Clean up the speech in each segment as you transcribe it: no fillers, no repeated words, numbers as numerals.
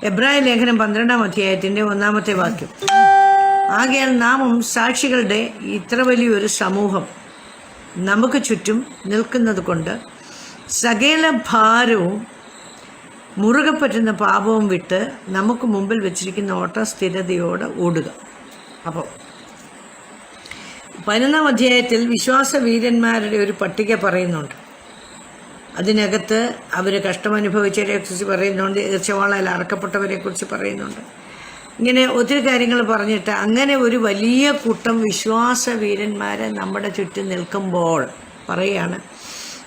എബ്രായ ലേഖനം 12-ാം അധ്യായത്തിൻ്റെ 1-ാമത്തെ വാക്യം. ആകയാൽ നാമും സാക്ഷികളുടെ ഇത്ര വലിയൊരു സമൂഹം നമുക്ക് ചുറ്റും നിൽക്കുന്നത് കൊണ്ട് സകല ഭാരവും മുറുകെ പറ്റുന്ന പാപവും വിട്ട് നമുക്ക് മുമ്പിൽ വെച്ചിരിക്കുന്ന ഓട്ട സ്ഥിരതയോടെ ഓടുക. അപ്പോൾ 11-ാം അധ്യായത്തിൽ വിശ്വാസവീരന്മാരുടെ ഒരു പട്ടിക പറയുന്നുണ്ട്. അതിനകത്ത് അവർ കഷ്ടമനുഭവിച്ചവരെ കുറിച്ച് പറയുന്നുണ്ട്, ഈർച്ചവാളയിൽ അറക്കപ്പെട്ടവരെ കുറിച്ച് പറയുന്നുണ്ട്. ഇങ്ങനെ ഒത്തിരി കാര്യങ്ങൾ പറഞ്ഞിട്ട് അങ്ങനെ ഒരു വലിയ കൂട്ടം വിശ്വാസവീരന്മാരെ നമ്മുടെ ചുറ്റും നിൽക്കുമ്പോൾ പറയുകയാണ്,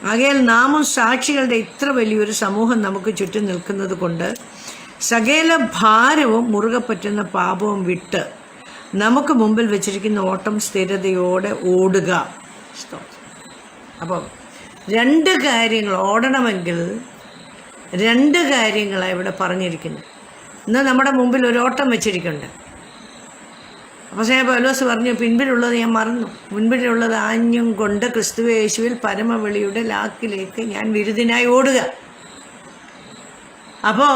ആകയാൽ നാമും സാക്ഷികളുടെ ഇത്ര വലിയൊരു സമൂഹം നമുക്ക് ചുറ്റും നിൽക്കുന്നത് കൊണ്ട് സകല ഭാരവും മുറുകെ പറ്റുന്ന പാപവും വിട്ട് നമുക്ക് മുമ്പിൽ വെച്ചിരിക്കുന്ന ഓട്ടം സ്ഥിരതയോടെ ഓടുക. അപ്പം 2 കാര്യങ്ങൾ ഓടണമെങ്കിൽ 2 കാര്യങ്ങളാണ് ഇവിടെ പറഞ്ഞിരിക്കുന്നത്. ഇന്ന് നമ്മുടെ മുമ്പിൽ ഒരു ഓട്ടം വെച്ചിരിക്കുന്നുണ്ട്. അപ്പോൾ പൗലോസ് പറഞ്ഞു, പിൻപിലുള്ളത് ഞാൻ മറന്നു, മുൻപിലുള്ളത് ആഞ്ഞും കൊണ്ട് ക്രിസ്തുയേശുവിൽ പരമവിളിയുടെ ലാക്കിലേക്ക് ഞാൻ വിരുദിനായി ഓടുക. അപ്പോൾ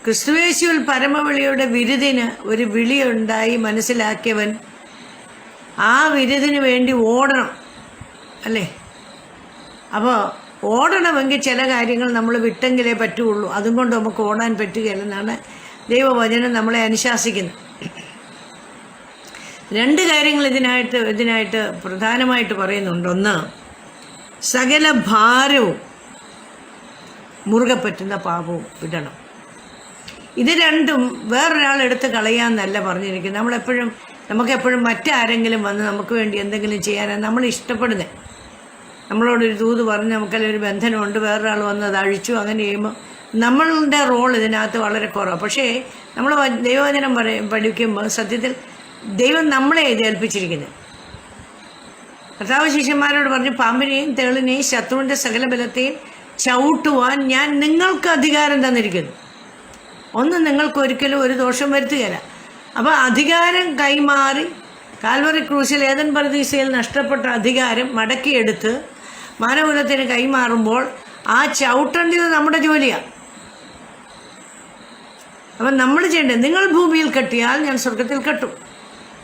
ക്രിസ്തുയേശുവിൽ പരമവിളിയുടെ വിരുദിന് ഒരു വിളിയുണ്ടായി മനസ്സിലാക്കിയവൻ ആ വിരുദിന് വേണ്ടി ഓടണം, അല്ലേ? അപ്പോൾ ഓടണമെങ്കിൽ ചില കാര്യങ്ങൾ നമ്മൾ വിട്ടെങ്കിലേ പറ്റുള്ളൂ. അതുകൊണ്ട് നമുക്ക് ഓടാൻ പറ്റുകയില്ലെന്നാണ് ദൈവവചനം നമ്മളെ അനുശാസിക്കുന്നത്. 2 കാര്യങ്ങൾ ഇതിനായിട്ട് പ്രധാനമായിട്ട് പറയുന്നുണ്ട്. ഒന്ന്, സകല ഭാരവും മുറുകെ പറ്റുന്ന പാപവും വിടണം. ഇത് രണ്ടും വേറൊരാൾ എടുത്ത് കളയാമെന്നല്ല പറഞ്ഞിരിക്കുന്നത്. നമുക്കെപ്പോഴും മറ്റാരെങ്കിലും വന്ന് നമുക്ക് വേണ്ടി എന്തെങ്കിലും ചെയ്യാനാണ് നമ്മൾ ഇഷ്ടപ്പെടുന്നത്. നമ്മളോടൊരു തൂത് പറഞ്ഞ് നമുക്കല്ല ഒരു ബന്ധനമുണ്ട്, വേറൊരാൾ വന്ന് അത് അഴിച്ചു, അങ്ങനെ ചെയ്യുമ്പോൾ നമ്മളുടെ റോൾ ഇതിനകത്ത് വളരെ കുറവാണ്. പക്ഷേ നമ്മൾ ദൈവവചനം പഠിക്കുമ്പോൾ സത്യത്തിൽ ദൈവം നമ്മളെ ഏൽപ്പിച്ചിരിക്കുന്നത്. കർത്താവ് ശിഷ്യന്മാരോട് പറഞ്ഞു, പാമ്പിനെയും തേളിനെയും ശത്രുവിൻ്റെ സകല ബലത്തെയും ചവിട്ടുവാൻ ഞാൻ നിങ്ങൾക്ക് അധികാരം തന്നിരിക്കുന്നു. ഒന്നും നിങ്ങൾക്ക് ഒരിക്കലും ഒരു ദോഷം വരുത്തുകയില്ല. അപ്പോൾ അധികാരം കൈമാറി കാൽവറി ക്രൂശിൽ ഏദൻ പർദീസയിൽ നഷ്ടപ്പെട്ട അധികാരം മടക്കിയെടുത്ത് മാനവകുലത്തിന് കൈമാറുമ്പോൾ ആ ചവിട്ടേണ്ടത് നമ്മുടെ ജോലിയാണ്. അപ്പം നമ്മൾ ചെയ്യേണ്ടത്, നിങ്ങൾ ഭൂമിയിൽ കെട്ടിയാൽ ഞാൻ സ്വർഗത്തിൽ കെട്ടും,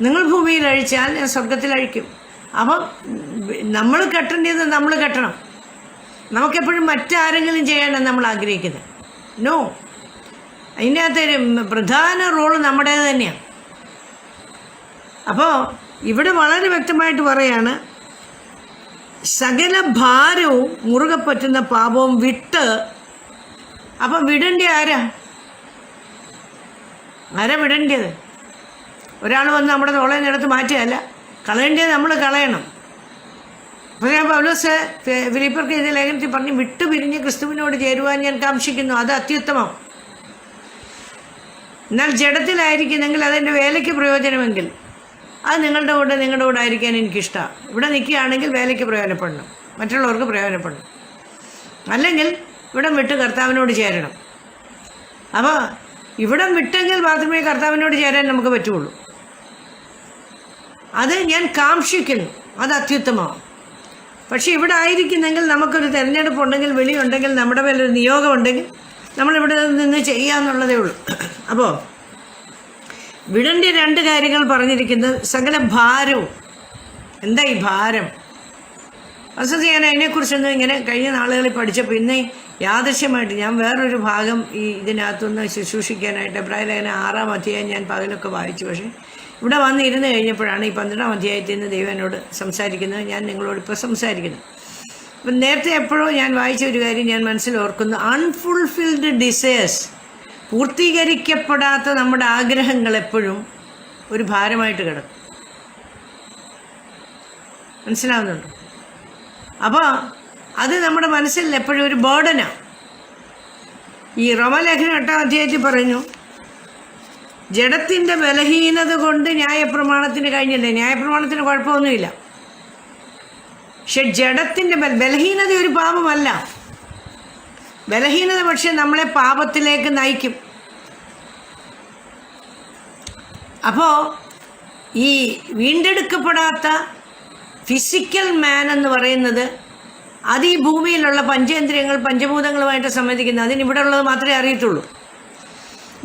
നിങ്ങൾ ഭൂമിയിൽ അഴിച്ചാൽ ഞാൻ സ്വർഗത്തിൽ അഴിക്കും. അപ്പം നമ്മൾ കെട്ടേണ്ടത് നമ്മൾ കെട്ടണം. നമുക്കെപ്പോഴും മറ്റാരെങ്കിലും ചെയ്യാനാണ് നമ്മൾ ആഗ്രഹിക്കുന്നത്. നോ, അതിൻ്റെ അകത്തൊരു പ്രധാന റോള് നമ്മുടേത് തന്നെയാണ്. അപ്പോൾ ഇവിടെ വളരെ വ്യക്തമായിട്ട് പറയാണ്, സകല ഭാരവും മുറുകെ പറ്റുന്ന പാപവും വിട്ട്. അപ്പം വിടേണ്ട ആരാ വിടേണ്ടത്? ഒരാൾ വന്ന് നമ്മുടെ തോളയിൽ നിന്നെടുത്ത് മാറ്റുകയല്ല, കളയേണ്ടത് നമ്മൾ കളയണം. അപ്പോൾ ഞാൻ പൗലോസ് ഫിലിപ്പിയർക്ക് എഴുതിയ ലേഖനത്തിൽ പറഞ്ഞു, വിട്ടുപിരിഞ്ഞ് ക്രിസ്തുവിനോട് ചേരുവാൻ ഞാൻ കാംക്ഷിക്കുന്നു, അത് അത്യുത്തമം. എന്നാൽ ജഡത്തിലായിരിക്കുന്നെങ്കിൽ അതെൻ്റെ വേലയ്ക്ക് പ്രയോജനമെങ്കിൽ അത് നിങ്ങളുടെ കൂടെ ആയിരിക്കാൻ എനിക്കിഷ്ടമാണ്. ഇവിടെ നിൽക്കുകയാണെങ്കിൽ വേലയ്ക്ക് പ്രയോജനപ്പെടണം, മറ്റുള്ളവർക്ക് പ്രയോജനപ്പെടണം. അല്ലെങ്കിൽ ഇവിടം വിട്ട് കർത്താവിനോട് ചേരണം. അപ്പോൾ ഇവിടം വിട്ടെങ്കിൽ മാത്രമേ കർത്താവിനോട് ചേരാൻ നമുക്ക് പറ്റുള്ളൂ. അത് ഞാൻ കാംക്ഷിക്കുന്നു, അത് അത്യുത്തമമാണ്. പക്ഷേ ഇവിടെ ആയിരിക്കുന്നെങ്കിൽ നമുക്കൊരു തിരഞ്ഞെടുപ്പുണ്ടെങ്കിൽ, വിളിയുണ്ടെങ്കിൽ, നമ്മുടെ മേലൊരു നിയോഗമുണ്ടെങ്കിൽ നമ്മളിവിടെ നിന്ന് ചെയ്യാമെന്നുള്ളതേ ഉള്ളൂ. അപ്പോൾ വിടേണ്ട 2 കാര്യങ്ങൾ പറഞ്ഞിരിക്കുന്നത്, സകല ഭാരവും. എന്താ ഈ ഭാരം? വസ്തുത ഞാൻ അതിനെക്കുറിച്ചൊന്നും ഇങ്ങനെ കഴിഞ്ഞ നാളുകളിൽ പഠിച്ചപ്പോൾ ഇന്ന് യാദൃശ്യമായിട്ട് ഞാൻ വേറൊരു ഭാഗം ഈ ഇതിനകത്തുനിന്ന് ശുശ്രൂഷിക്കാനായിട്ട് എബ്രായ ലേഖനം 6-ാം അധ്യായം ഞാൻ പകലൊക്കെ വായിച്ചു. പക്ഷേ ഇവിടെ വന്നിരുന്ന് കഴിഞ്ഞപ്പോഴാണ് ഈ 12-ാം അധ്യായത്തിൽ നിന്ന് ദൈവം എന്നോട് സംസാരിക്കുന്നത്. ഞാൻ നിങ്ങളോട് ഇപ്പോൾ സംസാരിക്കുന്നത്. അപ്പം നേരത്തെ എപ്പോഴോ ഞാൻ വായിച്ച ഒരു കാര്യം ഞാൻ മനസ്സിൽ ഓർക്കുന്നു. അൺഫുൾഫിൽഡ് ഡിസയേഴ്സ്, പൂർത്തീകരിക്കപ്പെടാത്ത നമ്മുടെ ആഗ്രഹങ്ങൾ എപ്പോഴും ഒരു ഭാരമായിട്ട് കിടക്കും. മനസ്സിലാവുന്നുണ്ടോ? അപ്പോൾ അത് നമ്മുടെ മനസ്സിൽ എപ്പോഴും ഒരു ബേർഡനാണ്. ഈ റോമാലേഖനം 8-ാം അധ്യായത്തിൽ പറഞ്ഞു, ജഡത്തിൻ്റെ ബലഹീനത കൊണ്ട് ന്യായപ്രമാണത്തിന് കഴിഞ്ഞില്ലേ. ന്യായപ്രമാണത്തിന് കുഴപ്പമൊന്നുമില്ല. പക്ഷെ ജഡത്തിൻ്റെ ബലഹീനത ഒരു പാപമല്ല. ബലഹീനത പക്ഷെ നമ്മളെ പാപത്തിലേക്ക് നയിക്കും. അപ്പോൾ ഈ വീണ്ടെടുക്കപ്പെടാത്ത ഫിസിക്കൽ മാൻ എന്ന് പറയുന്നത് അത് ഈ ഭൂമിയിലുള്ള പഞ്ചേന്ദ്രിയങ്ങൾ പഞ്ചഭൂതങ്ങളുമായിട്ട് സംബന്ധിക്കുന്നത്. അതിനിവിടെ ഉള്ളത് മാത്രമേ അറിയത്തുള്ളൂ.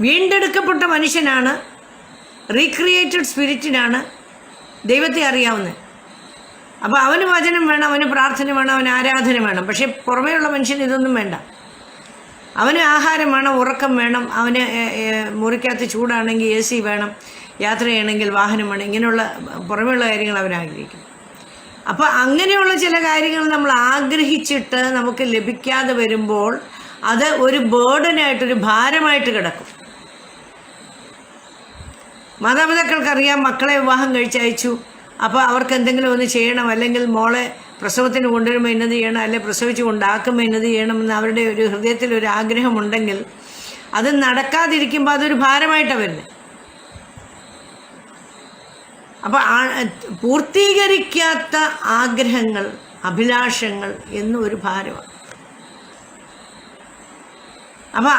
വീണ്ടെടുക്കപ്പെട്ട മനുഷ്യനാണ്, റീക്രിയേറ്റഡ് സ്പിരിറ്റിനാണ് ദൈവത്തെ അറിയാവുന്നത്. അപ്പോൾ അവന് വചനം വേണം, അവന് പ്രാർത്ഥന വേണം, അവന് ആരാധന വേണം. പക്ഷേ പുറമേയുള്ള മനുഷ്യന് ഇതൊന്നും വേണ്ട. അവന് ആഹാരം വേണം, ഉറക്കം വേണം, അവന് മുറിക്കകത്ത് ചൂടാണെങ്കിൽ AC വേണം, യാത്ര ചെയ്യണമെങ്കിൽ വാഹനം വേണം, ഇങ്ങനെയുള്ള പുറമേയുള്ള കാര്യങ്ങൾ അവൻ ആഗ്രഹിക്കും. അപ്പോൾ അങ്ങനെയുള്ള ചില കാര്യങ്ങൾ നമ്മൾ ആഗ്രഹിച്ചിട്ട് നമുക്ക് ലഭിക്കാതെ വരുമ്പോൾ അത് ഒരു ബേർഡനായിട്ടൊരു ഭാരമായിട്ട് കിടക്കും. മാതാപിതാക്കൾക്കറിയാം മക്കളെ വിവാഹം കഴിച്ചയച്ചു, അപ്പോൾ അവർക്ക് എന്തെങ്കിലും ഒന്ന് ചെയ്യണം, അല്ലെങ്കിൽ മോളെ പ്രസവത്തിന് കൊണ്ടുവരുമ്പോൾ ഇന്നത് ചെയ്യണം, അല്ലെങ്കിൽ പ്രസവിച്ച് കൊണ്ടാക്കുമ്പോൾ ഇന്നത് ചെയ്യണമെന്ന് അവരുടെ ഒരു ഹൃദയത്തിലൊരു ആഗ്രഹമുണ്ടെങ്കിൽ അത് നടക്കാതിരിക്കുമ്പോൾ അതൊരു ഭാരമായിട്ടാണ് വരുന്നത്. അപ്പോൾ പൂർത്തീകരിക്കാത്ത ആഗ്രഹങ്ങൾ, അഭിലാഷങ്ങൾ എന്നും ഒരു ഭാരമാണ്. അപ്പോൾ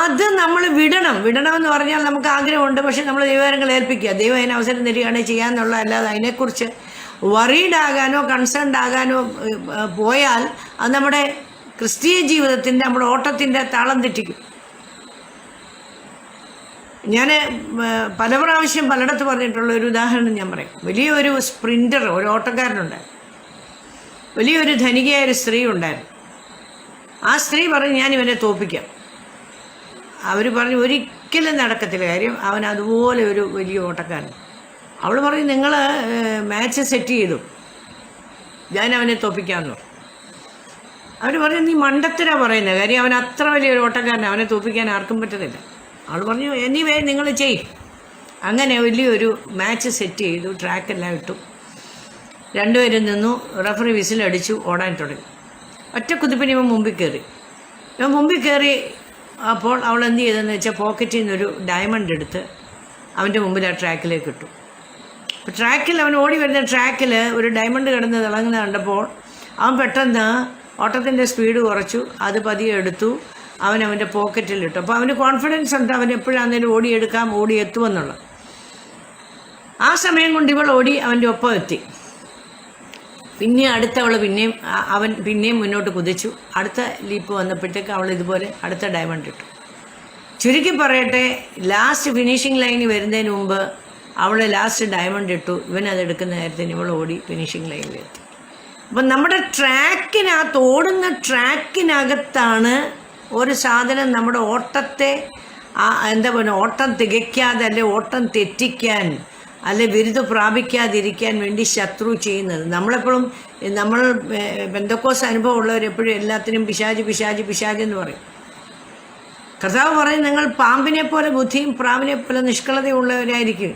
അത് നമ്മൾ വിടണമെന്ന് പറഞ്ഞാൽ നമുക്ക് ആഗ്രഹമുണ്ട്, പക്ഷെ നമ്മൾ ദൈവകാര്യങ്ങൾ ഏൽപ്പിക്കുക, ദൈവം അതിന് അവസരം തരികയാണെങ്കിൽ ചെയ്യാമെന്നുള്ള, അല്ലാതെ അതിനെക്കുറിച്ച് വറീഡാകാനോ കൺസേൺഡ് ആകാനോ പോയാൽ അത് നമ്മുടെ ക്രിസ്തീയ ജീവിതത്തിൻ്റെ, നമ്മുടെ ഓട്ടത്തിൻ്റെ താളം തെറ്റിക്കും. ഞാൻ പല പ്രാവശ്യം പലയിടത്ത് പറഞ്ഞിട്ടുള്ള ഒരു ഉദാഹരണം ഞാൻ പറയും. വലിയൊരു സ്പ്രിൻ്റർ, ഒരു ഓട്ടക്കാരനുണ്ട്, വലിയൊരു ധനികയായൊരു സ്ത്രീ ഉണ്ടായിരുന്നു. ആ സ്ത്രീ പറഞ്ഞു ഞാൻ ഇവനെ തോൽപ്പിക്കാം. അവർ പറഞ്ഞു ഒരിക്കലും നടക്കത്തില്ല, കാര്യം അവൻ അതുപോലെ ഒരു വലിയ ഓട്ടക്കാരൻ. അവൾ പറഞ്ഞു നിങ്ങൾ മാച്ച് സെറ്റ് ചെയ്തു, ഞാൻ അവനെ തോൽപ്പിക്കാമെന്ന് പറഞ്ഞു. അവർ പറഞ്ഞു നീ മണ്ടത്തരാ പറയുന്നത്, കാര്യം അവൻ അത്ര വലിയൊരു ഓട്ടക്കാരൻ, അവനെ തോൽപ്പിക്കാൻ ആർക്കും പറ്റുന്നില്ല. അവൾ പറഞ്ഞു എനിവേ നിങ്ങൾ ചെയ്യും. അങ്ങനെ വലിയൊരു മാച്ച് സെറ്റ് ചെയ്തു, ട്രാക്കെല്ലാം ഇട്ടു, രണ്ടുപേരും നിന്നു, റഫറി വിസിലടിച്ചു, ഓടാൻ തുടങ്ങി. ഒറ്റ കുതിപ്പിന് ഇവൻ മുമ്പിൽ കയറി. അപ്പോൾ അവൾ എന്ത് ചെയ്തെന്ന് വെച്ചാൽ പോക്കറ്റിൽ നിന്നൊരു ഡയമണ്ട് എടുത്ത് അവൻ്റെ മുമ്പിൽ ആ ട്രാക്കിലേക്ക് ഇട്ടു. അപ്പോൾ ട്രാക്കിൽ അവൻ ഓടി വരുന്ന ട്രാക്കിൽ ഒരു ഡയമണ്ട് കിടന്ന് തിളങ്ങുന്ന കണ്ടപ്പോൾ അവൻ പെട്ടെന്ന് ഓട്ടത്തിൻ്റെ സ്പീഡ് കുറച്ചു, അത് പതിയെ എടുത്തു, അവൻ്റെ പോക്കറ്റിലിട്ടു. അപ്പോൾ അവന് കോൺഫിഡൻസ് ഉണ്ട്, അവൻ എപ്പോഴാണെങ്കിലും ഓടിയെത്തുമെന്നുള്ളത്. ആ സമയം കൊണ്ട് ഇവൾ ഓടി അവൻ്റെ ഒപ്പം എത്തി. പിന്നെ അവൻ പിന്നെയും മുന്നോട്ട് കുതിച്ചു. അടുത്ത ലീപ്പ് വന്നപ്പോഴത്തേക്ക് അവൾ ഇതുപോലെ അടുത്ത ഡയമണ്ട് ഇട്ടു. ചുരുക്കി പറയട്ടെ, ലാസ്റ്റ് ഫിനിഷിംഗ് ലൈനിൽ വരുന്നതിന് മുമ്പ് അവൾ ലാസ്റ്റ് ഡയമണ്ട് ഇട്ടു. ഇവനതെടുക്കുന്ന നേരത്തിന് ഇവൾ ഓടി ഫിനിഷിംഗ് ലൈനിൽ എത്തി. അപ്പം നമ്മുടെ ഓടുന്ന ട്രാക്കിനകത്താണ് ഒരു സാധനം നമ്മുടെ ഓട്ടത്തെ ഓട്ടം തികയ്ക്കാതെ, അല്ലെ ഓട്ടം തെറ്റിക്കാൻ, അല്ലെ ബിരുദ പ്രാപിക്കാതിരിക്കാൻ വേണ്ടി ശത്രു ചെയ്യുന്നത്. നമ്മൾ പെന്തക്കോസ് അനുഭവം ഉള്ളവരെപ്പോഴും എല്ലാത്തിനും പിശാച് എന്ന് പറയും. കർത്താവ് പറയും നിങ്ങൾ പാമ്പിനെ പോലെ ബുദ്ധിയും പ്രാവിനെ പോലെ നിഷ്കളതയും ഉള്ളവരായിരിക്കും.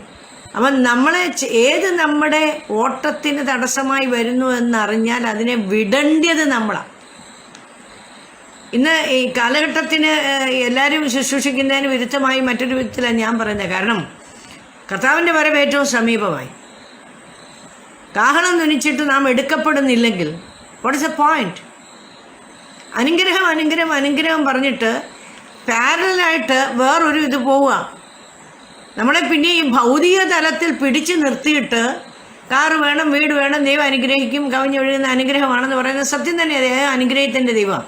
അപ്പം നമ്മുടെ ഓട്ടത്തിന് തടസ്സമായി വരുന്നു എന്നറിഞ്ഞാൽ അതിനെ വിടേണ്ടത് നമ്മളാണ്. ഇന്ന് ഈ കാലഘട്ടത്തിന് എല്ലാവരും ശുശ്രൂഷിക്കുന്നതിന് വിരുദ്ധമായി മറ്റൊരു വിധത്തിലാണ് ഞാൻ പറയുന്നത്. കാരണം കർത്താവിൻ്റെ വരവ് ഏറ്റവും സമീപമായി. കാഹളം ധ്വനിച്ചിട്ട് നാം എടുക്കപ്പെടുന്നില്ലെങ്കിൽ വാട്ട് ഇസ് എ പോയിന്റ്? അനുഗ്രഹം പറഞ്ഞിട്ട് പാരലായിട്ട് വേറൊരു ഇത് പോവുക. നമ്മളെ പിന്നെ ഈ ഭൗതിക തലത്തിൽ പിടിച്ചു നിർത്തിയിട്ട് കാറ് വേണം, വീട് വേണം, ദൈവം അനുഗ്രഹിക്കും, കവിഞ്ഞൊഴുകുന്ന അനുഗ്രഹമാണെന്ന് പറയുന്നത് സത്യം തന്നെ. അനുഗ്രഹത്തിൻ്റെ ദൈവം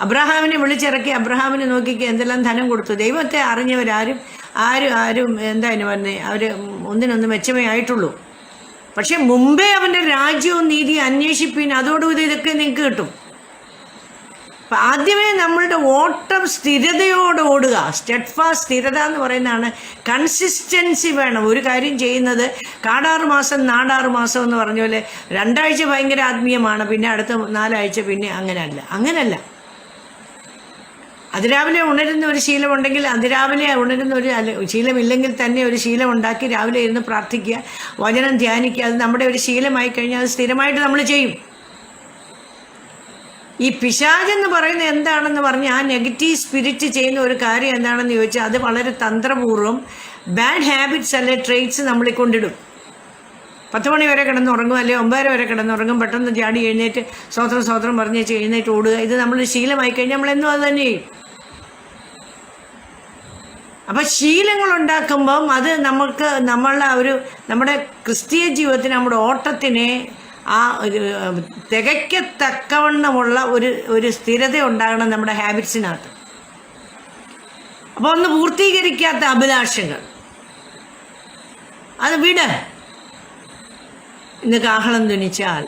അബ്രഹാമിനെ വിളിച്ചിറക്കി, അബ്രഹാമിനെ നോക്കിക്ക് എന്തെല്ലാം ധനം കൊടുത്തു. ദൈവത്തെ അറിഞ്ഞവരാരും എന്തായാലും പറഞ്ഞേ അവർ ഒന്നിനൊന്ന് മെച്ചമേ ആയിട്ടുള്ളൂ. പക്ഷെ മുമ്പേ അവൻ്റെ രാജ്യവും നീതിയും അന്വേഷിപ്പിൻ, അതോടുകൂടി ഇതൊക്കെ നിങ്ങൾക്ക് കിട്ടും. അപ്പം ആദ്യമേ നമ്മളുടെ ഓട്ടം സ്ഥിരതയോടെ ഓടുക. സ്റ്റെഡ്ഫാസ്റ്റ്, സ്ഥിരത എന്ന് പറയുന്നതാണ്. കൺസിസ്റ്റൻസി വേണം. ഒരു കാര്യം ചെയ്യുന്നത് കാടാറ് മാസം നാടാറ് മാസം എന്ന് പറഞ്ഞ പോലെ 2 ആഴ്ച ഭയങ്കര ആത്മീയമാണ്, പിന്നെ അടുത്ത 4 ആഴ്ച പിന്നെ അങ്ങനല്ല. അതിരാവിലെ ഉണരുന്ന ഒരു ശീലമുണ്ടെങ്കിൽ, അതിരാവിലെ ഉണരുന്ന ഒരു ശീലമില്ലെങ്കിൽ തന്നെ ഒരു ശീലം ഉണ്ടാക്കി രാവിലെ ഇരുന്ന് പ്രാർത്ഥിക്കുക, വചനം ധ്യാനിക്കുക. അത് നമ്മുടെ ഒരു ശീലമായി കഴിഞ്ഞാൽ അത് സ്ഥിരമായിട്ട് നമ്മൾ ചെയ്യും. ഈ പിശാചെന്ന് പറയുന്നത് എന്താണെന്ന് പറഞ്ഞാൽ ആ നെഗറ്റീവ് സ്പിരിറ്റ് ചെയ്യുന്ന ഒരു കാര്യം എന്താണെന്ന് ചോദിച്ചാൽ അത് വളരെ തന്ത്രപൂർവ്വം ബാഡ് ഹാബിറ്റ്സ് അല്ലെ ട്രെയ്റ്റ്സ് നമ്മളെ കൊണ്ടിടും. 10 മണി വരെ കിടന്നുറങ്ങും, അല്ലെങ്കിൽ 9 വരെ കിടന്നുറങ്ങും, പെട്ടെന്ന് ചാടി എഴുന്നേറ്റ് സ്വത്രം പറഞ്ഞ് എഴുന്നേറ്റ് ഓടുക. ഇത് നമ്മൾ ശീലമായി കഴിഞ്ഞാൽ നമ്മളെന്നും അത് തന്നെ ചെയ്യും. അപ്പം ശീലങ്ങൾ ഉണ്ടാക്കുമ്പം അത് നമ്മുടെ ക്രിസ്തീയ ജീവിതത്തിന്, നമ്മുടെ ഓട്ടത്തിനെ ആ തികയ്ക്കത്തക്കവണ്ണമുള്ള ഒരു സ്ഥിരത ഉണ്ടാകണം നമ്മുടെ ഹാബിറ്റ്സിനകത്ത്. അപ്പോൾ ഒന്ന് പൂർത്തീകരിക്കാത്ത അഭിലാഷങ്ങൾ അത് വിട്. ഇന്ന് കാഹളം ധ്വനിച്ചാൽ,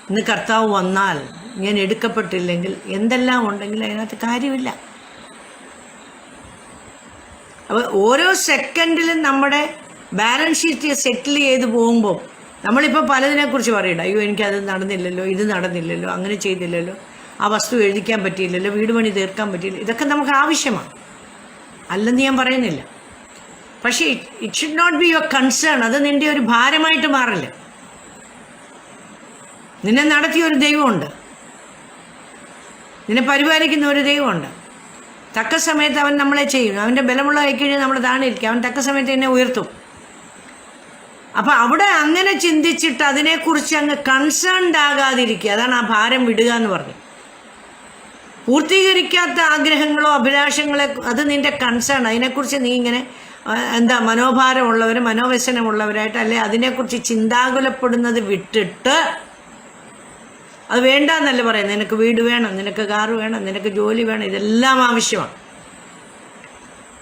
ഇന്ന് കർത്താവ് വന്നാൽ, ഞാൻ എടുക്കപ്പെട്ടില്ലെങ്കിൽ എന്തെല്ലാം ഉണ്ടെങ്കിലും അതിനകത്ത് കാര്യമില്ല. അപ്പോൾ ഓരോ സെക്കൻഡിലും നമ്മുടെ ബാലൻസ് ഷീറ്റ് സെറ്റിൽ ചെയ്ത് പോകുമ്പോൾ നമ്മളിപ്പോൾ പലതിനെക്കുറിച്ച് പറയണ്ട, അയ്യോ എനിക്കത് നടന്നില്ലല്ലോ, ഇത് നടന്നില്ലല്ലോ, അങ്ങനെ ചെയ്തില്ലല്ലോ, ആ വസ്തു എഴുതിക്കാൻ പറ്റിയില്ലല്ലോ, വീട് പണി തീർക്കാൻ പറ്റിയില്ല. ഇതൊക്കെ നമുക്ക് ആവശ്യമാണ്, അല്ലെന്ന് ഞാൻ പറയുന്നില്ല. പക്ഷേ it should not be your concern. അത് നിൻ്റെ ഒരു ഭാരമായിട്ട് മാറില്ല. നിന്നെ നടത്തിയ ഒരു ദൈവമുണ്ട്, നിന്നെ പരിപാലിക്കുന്ന ഒരു ദൈവമുണ്ട്. തക്ക സമയത്ത് അവൻ നമ്മളെ ചെയ്യും. അവൻ്റെ ബലമുള്ള കൈക്കഴിഞ്ഞാൽ നമ്മൾ താണിരിക്കും. അവൻ തക്ക സമയത്ത് എന്നെ ഉയർത്തും. അപ്പം അവിടെ അങ്ങനെ ചിന്തിച്ചിട്ട് അതിനെക്കുറിച്ച് അങ്ങ് കൺസേൺഡ് ആകാതിരിക്കുക. അതാണ് ആ ഭാരം വിടുക എന്ന് പറഞ്ഞത്. പൂർത്തീകരിക്കാത്ത ആഗ്രഹങ്ങളോ അഭിലാഷങ്ങളെ, അത് നിൻ്റെ കൺസേൺ. അതിനെക്കുറിച്ച് നീ ഇങ്ങനെ മനോഭാരമുള്ളവർ, മനോവ്യസനമുള്ളവരായിട്ട് അല്ലെ അതിനെക്കുറിച്ച് ചിന്താകുലപ്പെടുന്നത് വിട്ടിട്ട്, അത് വേണ്ടെന്നല്ല പറയുന്നത്. നിനക്ക് വീട് വേണം, നിനക്ക് കാറ് വേണം, നിനക്ക് ജോലി വേണം, ഇതെല്ലാം ആവശ്യമാണ്.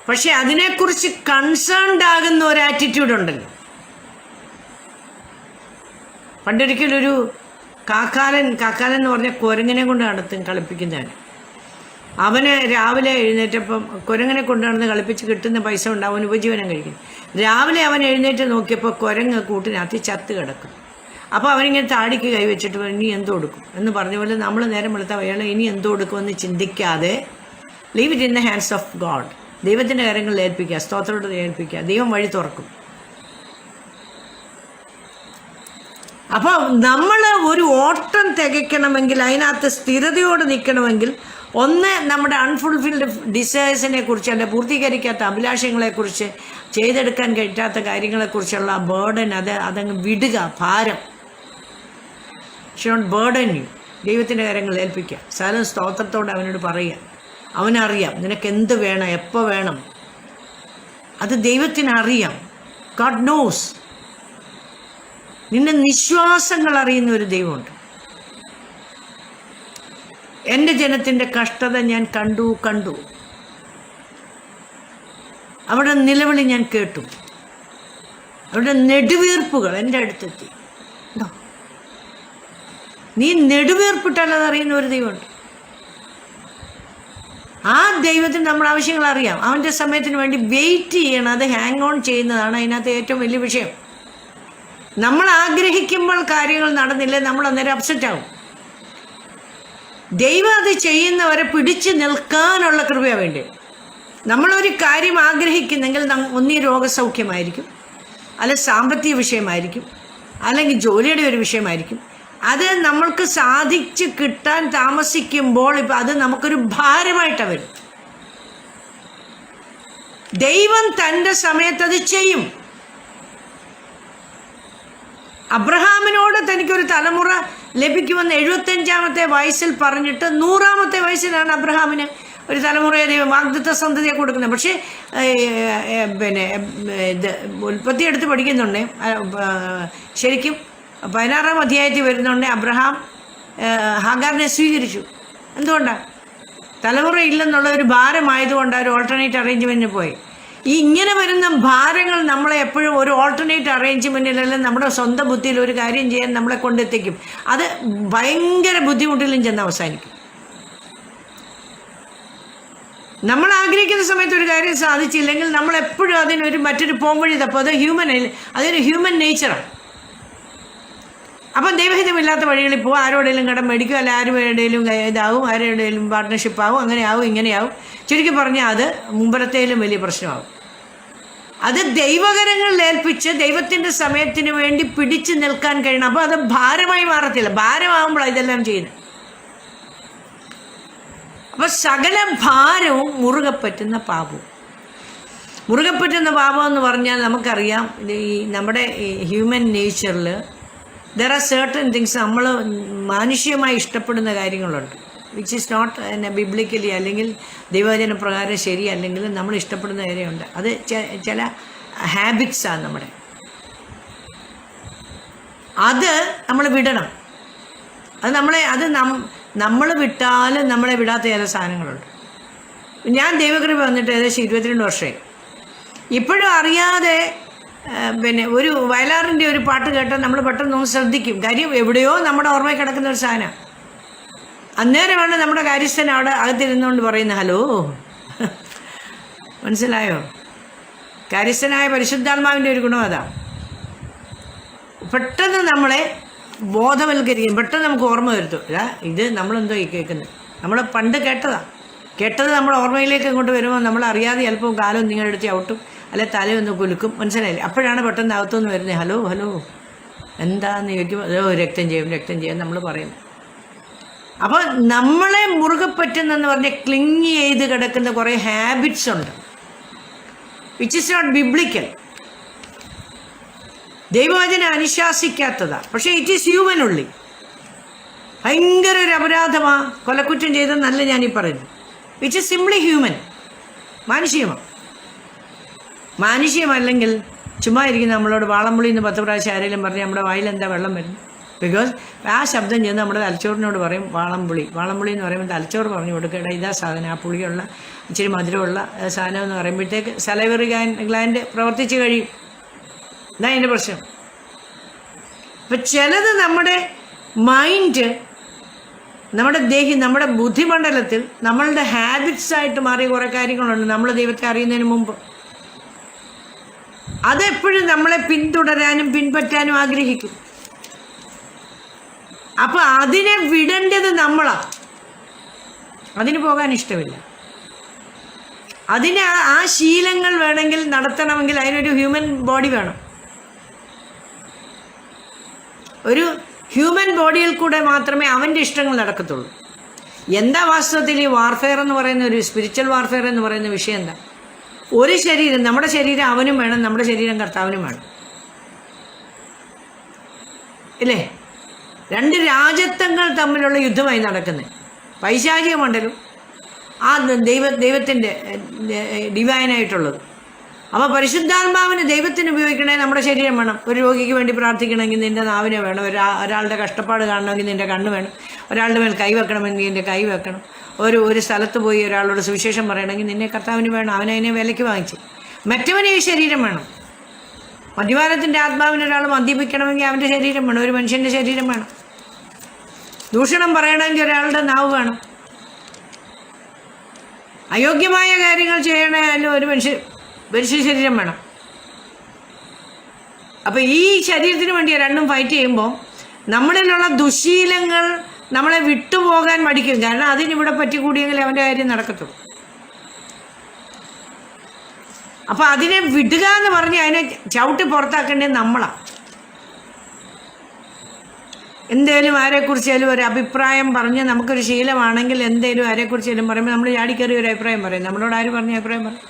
പക്ഷെ അതിനെക്കുറിച്ച് കൺസേൺഡ് ആകുന്ന ഒരു ആറ്റിറ്റ്യൂഡ് ഉണ്ടല്ലോ. പണ്ടൊരിക്കലൊരു കാക്കാലൻ എന്ന് പറഞ്ഞാൽ കുരങ്ങനെ കൊണ്ട് നടത്തും കളിപ്പിക്കുന്നതാണ്. അവന് രാവിലെ എഴുന്നേറ്റപ്പം കുരങ്ങനെ കൊണ്ട് നടന്ന് കളിപ്പിച്ച് കിട്ടുന്ന പൈസ കൊണ്ട് അവൻ ഉപജീവനം കഴിക്കുന്നു. രാവിലെ അവൻ എഴുന്നേറ്റ് നോക്കിയപ്പോൾ കുരങ്ങ് കൂട്ടിനകത്ത് ചത്ത് കിടക്കും. അപ്പോൾ അവനിങ്ങനെ താടിക്ക് കൈവച്ചിട്ട് ഇനി എന്തോ കൊടുക്കും എന്ന് പറഞ്ഞ പോലെ നമ്മൾ നേരം വെളുത്താൽ അയാൾ ഇനി എന്തോ കൊടുക്കുമെന്ന് ചിന്തിക്കാതെ leave it in the hands of God. ദൈവത്തിൻ്റെ കാര്യങ്ങളിൽ ഏൽപ്പിക്കുക, സ്തോത്രത്തോട് ഏൽപ്പിക്കുക. ദൈവം വഴി തുറക്കും. അപ്പോൾ നമ്മൾ ഒരു ഓട്ടം തികയ്ക്കണമെങ്കിൽ, അതിനകത്ത് സ്ഥിരതയോട് നിൽക്കണമെങ്കിൽ, ഒന്ന് നമ്മുടെ അൺഫുൾഫിൽഡ് ഡിസയേഴ്സിനെ കുറിച്ച്, അല്ലെ പൂർത്തീകരിക്കാത്ത അഭിലാഷങ്ങളെക്കുറിച്ച്, ചെയ്തെടുക്കാൻ കഴിയാത്ത കാര്യങ്ങളെക്കുറിച്ചുള്ള ബേർഡൻ, അതങ്ങ് വിടുക. ഭാരം ഷോൺ ബേർഡൻ യു. ദൈവത്തിൻ്റെ കാര്യങ്ങൾ ഏൽപ്പിക്കുക. സകല സ്തോത്രത്തോടെ അവനോട് പറയുക. അവനറിയാം നിനക്ക് എന്ത് വേണം, എപ്പോൾ വേണം, അത് ദൈവത്തിനറിയാം. God knows. നിന്റെ നിശ്വാസങ്ങൾ അറിയുന്ന ഒരു ദൈവമുണ്ട്. എൻ്റെ ജനത്തിൻ്റെ കഷ്ടത ഞാൻ കണ്ടു. അവിടെ നിലവിളി ഞാൻ കേട്ടു. അവിടെ നെടുവീർപ്പുകൾ എൻ്റെ അടുത്തെത്തി. നീ നെടുവീർപ്പിട്ടാൽ അതറിയുന്ന ഒരു ദൈവമുണ്ട്. ആ ദൈവത്തിന് നമ്മുടെ ആവശ്യങ്ങൾ അറിയാം. അവൻ്റെ സമയത്തിന് വേണ്ടി വെയിറ്റ് ചെയ്യണം. അത് ഹാങ് ഓൺ ചെയ്യുന്നതാണ് അതിനകത്ത് ഏറ്റവും വലിയ വിഷയം. നമ്മൾ ആഗ്രഹിക്കുമ്പോൾ കാര്യങ്ങൾ നടന്നില്ലേ, നമ്മൾ അന്നേരം അപ്സെറ്റ് ആവും. ദൈവം അത് ചെയ്യുന്നവരെ പിടിച്ചു നിൽക്കാനുള്ള കൃപയാണ് വേണ്ടി. നമ്മളൊരു കാര്യം ആഗ്രഹിക്കുന്നെങ്കിൽ ഒന്നീ രോഗസൗഖ്യമായിരിക്കും, അല്ല സാമ്പത്തിക വിഷയമായിരിക്കും, അല്ലെങ്കിൽ ജോലിയുടെ ഒരു വിഷയമായിരിക്കും. അത് നമ്മൾക്ക് സാധിച്ച് കിട്ടാൻ താമസിക്കുമ്പോൾ അത് നമുക്കൊരു ഭാരമായിട്ടാണ് വരും. ദൈവം തൻ്റെ സമയത്ത് അത് ചെയ്യും. അബ്രഹാമിനോട് തനിക്കൊരു തലമുറ ലഭിക്കുമെന്ന് 75-ാമത്തെ വയസ്സിൽ പറഞ്ഞിട്ട് 100-ാമത്തെ വയസ്സിലാണ് അബ്രഹാമിന് ഒരു തലമുറയെ ദൈവം വാഗ്ദത്ത സന്തതിയെ കൊടുക്കുന്നത്. പക്ഷേ ഇത് ഉൽപ്പത്തി എടുത്ത് പഠിക്കുന്നുണ്ട്. ശരിക്കും 16-ാം അധ്യായത്തിൽ വരുന്നുണ്ട്. അബ്രഹാം ഹാഗാറിനെ സ്വീകരിച്ചു. എന്തുകൊണ്ടാണ്? തലമുറ ഇല്ലെന്നുള്ള ഒരു ഭാരമായതുകൊണ്ട് ഒരു ഓൾട്ടർനേറ്റ് അറേഞ്ച്മെൻറ്റിന് പോയി. ഇങ്ങനെ വരുന്ന ഭാരങ്ങൾ നമ്മളെ എപ്പോഴും ഒരു ഓൾട്ടർനേറ്റ് അറേഞ്ച്മെൻറ്റിലെല്ലാം നമ്മുടെ സ്വന്തം ബുദ്ധിയിൽ ഒരു കാര്യം ചെയ്യാൻ നമ്മളെ കൊണ്ടെത്തിക്കും. അത് ഭയങ്കര ബുദ്ധിമുട്ടിലും ചെന്ന് അവസാനിക്കും. നമ്മൾ ആഗ്രഹിക്കുന്ന സമയത്ത് ഒരു കാര്യം സാധിച്ചില്ലെങ്കിൽ നമ്മളെപ്പോഴും അതിനൊരു മറ്റൊരു പോംവഴി തപ്പും. അതൊരു ഹ്യൂമൻ നേച്ചറാണ്. അപ്പം ദൈവഹിതമില്ലാത്ത വഴികളിൽ പോകും. ആരോടെങ്കിലും കടം മേടിക്കും, അല്ല ആരുടെയും ഇതാവും, ആരുടെയും പാർട്ട്ണർഷിപ്പ് ആവും, അങ്ങനെയാവും ഇങ്ങനെയാവും. ചുരുക്കി പറഞ്ഞാൽ അത് മുമ്പലത്തേലും വലിയ പ്രശ്നമാകും. അത് ദൈവകരങ്ങളിൽ ഏൽപ്പിച്ച് ദൈവത്തിൻ്റെ സമയത്തിന് വേണ്ടി പിടിച്ചു നിൽക്കാൻ കഴിയണം. അപ്പോൾ അത് ഭാരമായി മാറത്തില്ല. ഭാരമാകുമ്പോഴാണ് ഇതെല്ലാം ചെയ്യുന്നത്. അപ്പോൾ സകല ഭാരവും മുറുകെ പറ്റുന്ന പാപവും. മുറുകെ പറ്റുന്ന പാപം എന്ന് പറഞ്ഞാൽ നമുക്കറിയാം, ഈ നമ്മുടെ ഹ്യൂമൻ നേച്ചറിൽ ദർ ആർ സർട്ടൻ തിങ്സ് നമ്മൾ മാനുഷികമായി ഇഷ്ടപ്പെടുന്ന കാര്യങ്ങളുണ്ട്, വിച്ച് ഈസ് നോട്ട് ബിബ്ലിക്കലി അല്ലെങ്കിൽ ദൈവവചന പ്രകാരം ശരി, അല്ലെങ്കിൽ നമ്മൾ ഇഷ്ടപ്പെടുന്ന കാര്യമുണ്ട്. അത് ചില ഹാബിറ്റ്സാണ് നമ്മുടെ. അത് നമ്മൾ വിടണം. അത് നമ്മൾ വിട്ടാലും നമ്മളെ വിടാത്ത ചില സാധനങ്ങളുണ്ട്. ഞാൻ ദൈവകൃപ വന്നിട്ട് ഏകദേശം 22 വർഷമായി. ഇപ്പോഴും അറിയാതെ പിന്നെ ഒരു വയലാറിൻ്റെ ഒരു പാട്ട് കേട്ടാൽ നമ്മൾ പെട്ടെന്ന് ഒന്ന് ശ്രദ്ധിക്കും. കാര്യം എവിടെയോ നമ്മുടെ ഓർമ്മയിൽ കിടക്കുന്ന ഒരു സാധനം. അന്നേരമാണ് നമ്മുടെ കാര്യസ്ഥൻ അവിടെ അകത്തിരുന്നുകൊണ്ട് പറയുന്നത് ഹലോ. മനസ്സിലായോ? കാര്യസ്ഥനായ പരിശുദ്ധാത്മാവിൻ്റെ ഒരു ഗുണം അതാണ്. പെട്ടെന്ന് നമ്മളെ ബോധവൽക്കരിക്കും, പെട്ടെന്ന് നമുക്ക് ഓർമ്മ വരുത്തും. ഇത് നമ്മളെന്തോ ഈ കേൾക്കുന്നത്, നമ്മൾ പണ്ട് കേട്ടത് നമ്മുടെ ഓർമ്മയിലേക്ക് ഇങ്ങോട്ട് വരുമ്പോൾ നമ്മൾ അറിയാതെ ചിലപ്പോൾ കാലം നിങ്ങളെടുത്ത് ചവിട്ടും, അല്ലെ തലയൊന്ന് കുലുക്കും. മനസ്സിലായില്ലേ? അപ്പോഴാണ് പെട്ടെന്ന് അകത്തുനിന്ന് വരുന്നത് ഹലോ എന്താന്ന് ചോദിക്കും. അതോ രക്തം ചെയ്യും നമ്മൾ പറയുന്നത്. അപ്പോൾ നമ്മളെ മുറുകെ പറ്റുന്നെന്ന് പറഞ്ഞ് ക്ലിങ് ചെയ്ത് കിടക്കുന്ന കുറേ ഹാബിറ്റ്സ് ഉണ്ട്, വിച്ച് ഇസ് നോട്ട് ബിബ്ലിക്കൽ. ദൈവവചനം അനുശാസിക്കാത്തതാണ്. പക്ഷേ ഇറ്റ് ഈസ് ഹ്യൂമൻ ഉള്ളി. ഭയങ്കര ഒരു അപരാധമാണ്, കൊലക്കുറ്റം ചെയ്തെന്നല്ല ഞാനീ പറയുന്നത്. ഇറ്റ് ഈസ് സിംപ്ലി ഹ്യൂമൻ, മാനുഷികമല്ലെങ്കിൽ ചുമ്മാ ഇരിക്കുന്ന നമ്മളോട് വാളംപുളി എന്ന് 10 പ്രാവശ്യം ആരെങ്കിലും പറഞ്ഞ് നമ്മുടെ വായിലെന്താ വെള്ളം വരുന്നു? ബിക്കോസ് ആ ശബ്ദം ചെന്ന് നമ്മുടെ തലച്ചോറിനോട് പറയും വാളംപുളി എന്ന് പറയുമ്പോൾ തലച്ചോറ് പറഞ്ഞു കൊടുക്കേണ്ട ഇതാ സാധനം, ആ പുളിയുള്ള ഇച്ചിരി മധുരമുള്ള സാധനം എന്ന് പറയുമ്പോഴത്തേക്ക് സലൈവറി ഗ്ലാൻഡ് പ്രവർത്തിച്ച് കഴിയും. ഇതാ എൻ്റെ പ്രശ്നം. അപ്പം ചിലത് നമ്മുടെ മൈൻഡ്, നമ്മുടെ ബുദ്ധിമണ്ഡലത്തിൽ നമ്മളുടെ ഹാബിറ്റ്സായിട്ട് മാറിയ കുറേ കാര്യങ്ങളുണ്ട് നമ്മൾ ദൈവത്തെ അറിയുന്നതിന് മുമ്പ്. അതെപ്പോഴും നമ്മളെ പിന്തുടരാനും പിൻപറ്റാനും ആഗ്രഹിക്കും. അപ്പം അതിനെ വിടേണ്ടത് നമ്മളാണ്. അതിന് പോകാൻ ഇഷ്ടമില്ല. അതിന് ആ ശീലങ്ങൾ വേണമെങ്കിൽ നടത്തണമെങ്കിൽ അതിനൊരു ഹ്യൂമൻ ബോഡി വേണം. ഒരു ഹ്യൂമൻ ബോഡിയിൽ കൂടെ മാത്രമേ അവൻ്റെ ഇഷ്ടങ്ങൾ നടക്കത്തുള്ളൂ. എന്താ വാസ്തവത്തിൽ ഈ വാർഫെയർ എന്ന് പറയുന്ന ഒരു സ്പിരിച്വൽ വാർഫെയർ എന്ന് പറയുന്ന വിഷയം എന്താ? ഒരു ശരീരം, നമ്മുടെ ശരീരം അവനും വേണം, നമ്മുടെ ശരീരം കർത്താവിനും വേണം, ഇല്ലേ? 2 രാജത്വങ്ങൾ തമ്മിലുള്ള യുദ്ധമായി നടക്കുന്നത്. പൈശാചിക മണ്ഡലം, ആ ദൈവത്തിൻ്റെ ഡിവൈനായിട്ടുള്ളത്. അപ്പോൾ പരിശുദ്ധാത്മാവിന് ദൈവത്തിന് ഉപയോഗിക്കണേ നമ്മുടെ ശരീരം വേണം. ഒരു രോഗിക്ക് വേണ്ടി പ്രാർത്ഥിക്കണമെങ്കിൽ നിൻ്റെ നാവിനെ വേണം. ഒരാളുടെ കഷ്ടപ്പാട് കാണണമെങ്കിൽ നിൻ്റെ കണ്ണ് വേണം. ഒരാളുടെ മേൽ കൈ വെക്കണമെങ്കിൽ നിൻ്റെ കൈ വെക്കണം. ഒരു സ്ഥലത്ത് പോയി ഒരാളോട് സുവിശേഷം പറയണമെങ്കിൽ നിന്നെ കർത്താവിന് വേണം. അവനതിനെ വിലയ്ക്ക് വാങ്ങിച്ചു. മറ്റവന് ഈ ശരീരം വേണം. മദ്യപാനത്തിൻ്റെ ആത്മാവിന് ഒരാൾ മദ്യപിക്കണമെങ്കിൽ അവൻ്റെ ശരീരം വേണം, ഒരു മനുഷ്യൻ്റെ ശരീരം വേണം. ദൂഷണം പറയണമെങ്കിൽ ഒരാളുടെ നാവ് വേണം. അയോഗ്യമായ കാര്യങ്ങൾ ചെയ്യണമെങ്കിലും ഒരു മനുഷ്യ ശരീരം വേണം. അപ്പോൾ ഈ ശരീരത്തിന് വേണ്ടിയാണ് രണ്ടും ഫൈറ്റ് ചെയ്യുമ്പോൾ നമ്മളിലുള്ള ദുശീലങ്ങൾ നമ്മളെ വിട്ടുപോകാൻ മടിക്കും. കാരണം അതിനിവിടെ പറ്റിക്കൂടിയെങ്കിൽ അവൻ്റെ കാര്യം നടക്കത്തുള്ളൂ. അപ്പോൾ അതിനെ വിടുക എന്ന് പറഞ്ഞ് അതിനെ ചവിട്ടി പുറത്താക്കേണ്ടത് നമ്മളാണ്. എന്തേലും ആരെക്കുറിച്ചാലും ഒരു അഭിപ്രായം പറഞ്ഞ് നമുക്കൊരു ശീലമാണെങ്കിൽ എന്തേലും ആരെക്കുറിച്ചാലും പറയുമ്പോൾ നമ്മൾ ചാടിക്കയറി ഒരു അഭിപ്രായം പറയും. നമ്മളോട് ആര് പറഞ്ഞ അഭിപ്രായം പറയും?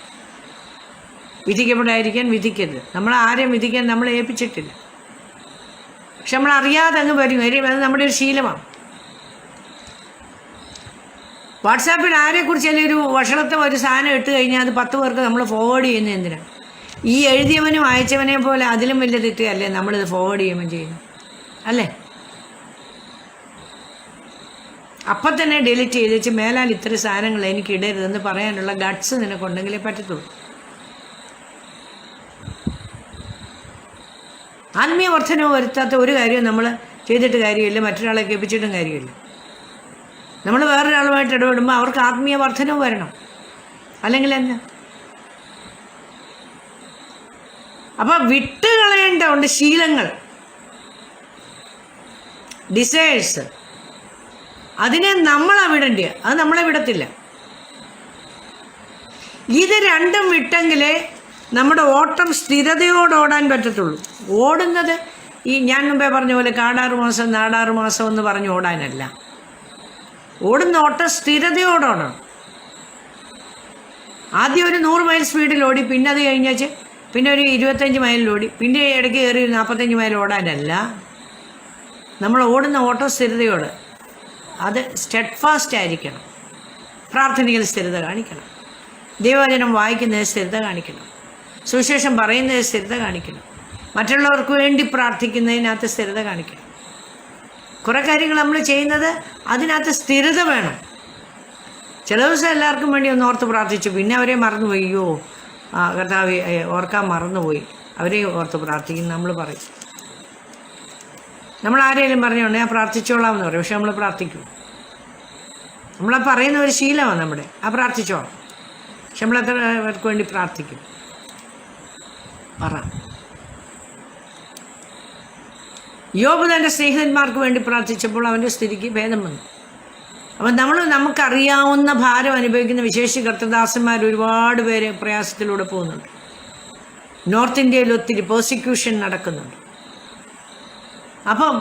വിധിക്കപ്പെടാതിരിക്കാൻ വിധിക്കരുത്. നമ്മൾ ആരെയും വിധിക്കാൻ നമ്മളെ ഏൽപ്പിച്ചിട്ടില്ല. പക്ഷെ നമ്മൾ അറിയാതെ അങ്ങ് വരും. അത് നമ്മുടെ ഒരു ശീലമാണ്. വാട്സാപ്പിൽ ആരെക്കുറിച്ചാലും ഒരു വഷളത്വം ഒരു സാധനം ഇട്ട് കഴിഞ്ഞാൽ അത് 10 പേർക്ക് നമ്മൾ ഫോർവേഡ് ചെയ്യുന്നത് എന്തിനാണ്? ഈ എഴുതിയവനും അയച്ചവനെ പോലെ അതിലും വലിയ തെറ്റല്ലേ നമ്മളിത് ഫോർവേഡ് ചെയ്യുമ്പോൾ ചെയ്യുന്നു, അല്ലേ? അപ്പം തന്നെ ഡിലീറ്റ് ചെയ്ത് വെച്ച് മേലാൽ ഇത്ര സാധനങ്ങൾ എനിക്ക് ഇടരുതെന്ന് പറയാനുള്ള ഗട്ട്സ് നിനക്കുണ്ടെങ്കിലേ പറ്റത്തുള്ളൂ. ആത്മീയ വർധനവ് വരുത്താത്ത ഒരു കാര്യവും നമ്മൾ ചെയ്തിട്ട് കാര്യമില്ല, മറ്റൊരാളെ കേൾപ്പിച്ചിട്ടും കാര്യമില്ല. നമ്മൾ വേറൊരാളുമായിട്ട് ഇടപെടുമ്പോൾ അവർക്ക് ആത്മീയ വർധനവ് വരണം, അല്ലെങ്കിൽ എന്താ? അപ്പം വിട്ടുകളയേണ്ടതുണ്ട് ശീലങ്ങൾ, ഡിസയേഴ്സ്. അതിനെ നമ്മളാണ് വിടേണ്ടത്, അത് നമ്മളെ വിടത്തില്ല. ഇത് രണ്ടും വിട്ടെങ്കിലേ നമ്മുടെ ഓട്ടം സ്ഥിരതയോടെ ഓടാൻ പറ്റത്തുള്ളൂ. ഓടുന്നത് ഈ ഞാൻ മുമ്പേ പറഞ്ഞ പോലെ കാടാറ് മാസം നാടാറ് മാസം എന്ന് പറഞ്ഞ് ഓടാനല്ല. ഓടുന്ന ഓട്ടം സ്ഥിരതയോടോടണം. ആദ്യം ഒരു 100 മൈൽ സ്പീഡിൽ ഓടി, പിന്നെ അത് കഴിഞ്ഞാൽ പിന്നെ ഒരു 25 മൈലിലോടി, പിന്നെ ഇടയ്ക്ക് കയറി 45 മൈൽ ഓടാനല്ല. നമ്മൾ ഓടുന്ന ഓട്ടം സ്ഥിരതയോട്, അത് സ്റ്റെഡ്ഫാസ്റ്റ് ആയിരിക്കണം. പ്രാർത്ഥനയിൽ സ്ഥിരത കാണിക്കണം, ദൈവവചനം വായിക്കുന്നതിൽ സ്ഥിരത കാണിക്കണം, സുവിശേഷം പറയുന്നതിൽ സ്ഥിരത കാണിക്കണം, മറ്റുള്ളവർക്ക് വേണ്ടി പ്രാർത്ഥിക്കുന്നതിനകത്ത് സ്ഥിരത കാണിക്കണം. കുറേ കാര്യങ്ങൾ നമ്മൾ ചെയ്യുന്നത് അതിനകത്ത് സ്ഥിരത വേണം. ചില ദിവസം എല്ലാവർക്കും വേണ്ടി ഒന്ന് ഓർത്ത് പ്രാർത്ഥിച്ചു, പിന്നെ അവരെ മറന്നുപോയി. അയ്യോ കർത്താവ് ഓർക്കാൻ മറന്നുപോയി, അവരെ ഓർത്ത് പ്രാർത്ഥിക്കും നമ്മൾ പറയും. നമ്മൾ ആരെങ്കിലും പറഞ്ഞോണ്ട് ഞാൻ പ്രാർത്ഥിച്ചോളാം എന്ന് പറയും, പക്ഷെ നമ്മൾ പ്രാർത്ഥിക്കും. നമ്മളാ പറയുന്ന ഒരു ശീലമാണ് നമ്മുടെ, പ്രാർത്ഥിച്ചോളാം, പക്ഷെ നമ്മൾ എത്ര പേർക്ക് വേണ്ടി പ്രാർത്ഥിക്കും പറ. യോബ് തൻ്റെ സ്നേഹിതന്മാർക്ക് വേണ്ടി പ്രാർത്ഥിച്ചപ്പോൾ അവൻ്റെ സ്ഥിതിക്ക് ഭേദം വന്നു. അപ്പം നമുക്കറിയാവുന്ന ഭാരം അനുഭവിക്കുന്ന വിശേഷ കർത്തദാസന്മാർ ഒരുപാട് പേര് പ്രയാസത്തിലൂടെ പോകുന്നുണ്ട്. നോർത്ത് ഇന്ത്യയിൽ ഒത്തിരി പേഴ്സിക്യൂഷൻ നടക്കുന്നുണ്ട്. അപ്പം